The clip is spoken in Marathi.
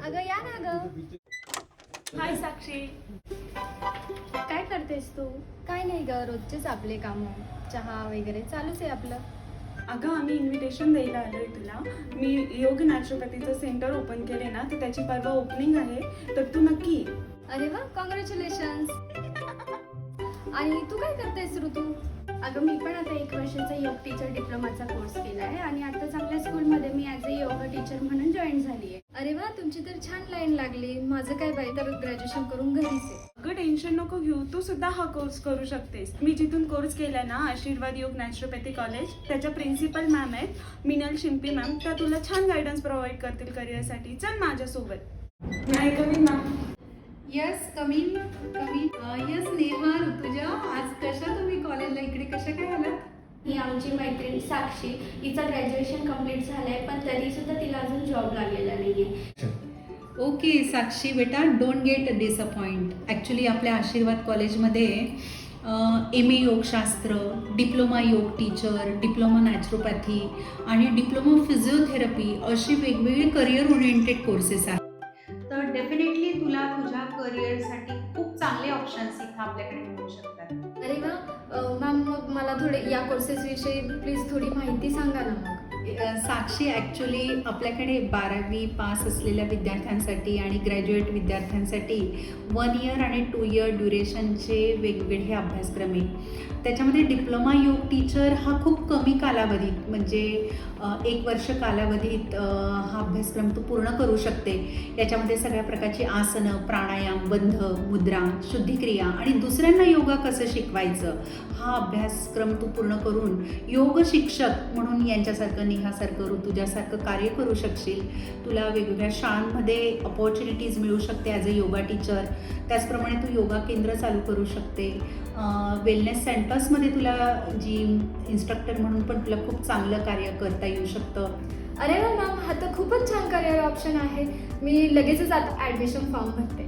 अगं या ना ग. हाय साक्षी. काय करतेस तू? काय नाही ग, रोजचेच आपले कामं, चहा वगैरे चालूच आहे आपलं. अगं आम्ही इन्व्हिटेशन द्यायला आलोय तुला. मी योग नॅचरोपॅथीचं सेंटर ओपन केले ना, तर त्याची परवा ओपनिंग आहे, तर तू नक्की ये. अरे वा, कॉंग्रॅच्युलेशन्स. आणि तू काय करतेस ऋतू? अगं मी पण आता 1 वर्षाचा योग टीचर डिप्लोमाचा कोर्स केला आहे आणि आता चांगल्या स्कूलमध्ये मी ॲज अ योगा टीचर म्हणून जॉईन झाली आहे. अरे वा, तुमची तर छान लाईन लागली. माझं काय बाई, तर ग्रॅज्युएशन करून घरीच आहे. अगं टेन्शन नको घेऊ, तू सुद्धा हा कोर्स करू शकतेस. मी जिथून कोर्स केला ना, आशीर्वाद योग नॅचरोपॅथी कॉलेज, त्याच्या प्रिन्सिपल मॅम आहेत मिनल शिंपी मॅम. त्या तुला छान गायडन्स प्रोव्हाइड करतील करिअरसाठी. चल माझ्यासोबत. नाही कमी ma'am. Yes coming yes Neha Rutuja, आज कशा तुम्ही कॉलेजला इकडे कशा काय आलात? ही आमची मैत्रीण साक्षी, हिचं ग्रॅज्युएशन कंप्लीट झालंय पण तरी सुद्धा तिला अजून जॉब लागलेला नाहीये. ओके साक्षी बेटा, डोंट गेट डिसअपॉइंट. ॲक्च्युली आपल्या आशीर्वाद कॉलेजमध्ये MA योगशास्त्र, डिप्लोमा योग टीचर, डिप्लोमा नॅचरोपॅथी आणि डिप्लोमा फिजिओथेरपी अशी वेगवेगळे करिअर ओरिएंटेड कोर्सेस आहेत. तर डेफिनेटली तुला तुझ्या करिअरसाठी खूप चांगले ऑप्शन्स इथं आपल्याकडे मिळू शकतात. अरे वा, मॅम मग मला थोडे या कोर्सेस विषयी प्लीज थोडी माहिती सांगा ना मग. साक्षी ॲक्च्युली आपल्याकडे 12वी पास असलेल्या विद्यार्थ्यांसाठी आणि ग्रॅज्युएट विद्यार्थ्यांसाठी 1 इयर आणि 2 इयर ड्युरेशनचे वेगवेगळे अभ्यासक्रम आहे. त्याच्यामध्ये डिप्लोमा योग टीचर हा खूप कमी कालावधीत, म्हणजे 1 वर्ष कालावधीत हा अभ्यासक्रम तू पूर्ण करू शकते. याच्यामध्ये सगळ्या प्रकारची आसनं, प्राणायाम, बंध, मुद्रा, शुद्धिक्रिया आणि दुसऱ्यांना योगा कसं शिकवायचं हा अभ्यासक्रम तू पूर्ण करून योग शिक्षक म्हणून यांच्यासारखं, नेहासारखं, ऋतुजासारखं कार्य करू शकशील. तुला वेगवेगळ्या शाळांमध्ये अपॉर्च्युनिटीज मिळू शकते ॲज अ योगा टीचर. त्याचप्रमाणे तू योगा केंद्र चालू करू शकते. वेलनेस सेंटर्समध्ये तुला जिम इन्स्ट्रक्टर म्हणून पण तुला खूप चांगलं कार्य करता येऊ शकतं. अरे वा मॅम, हा तर खूपच छान करिअर ऑप्शन आहे. मी लगेचच आता ॲडमिशन फॉर्म भरते.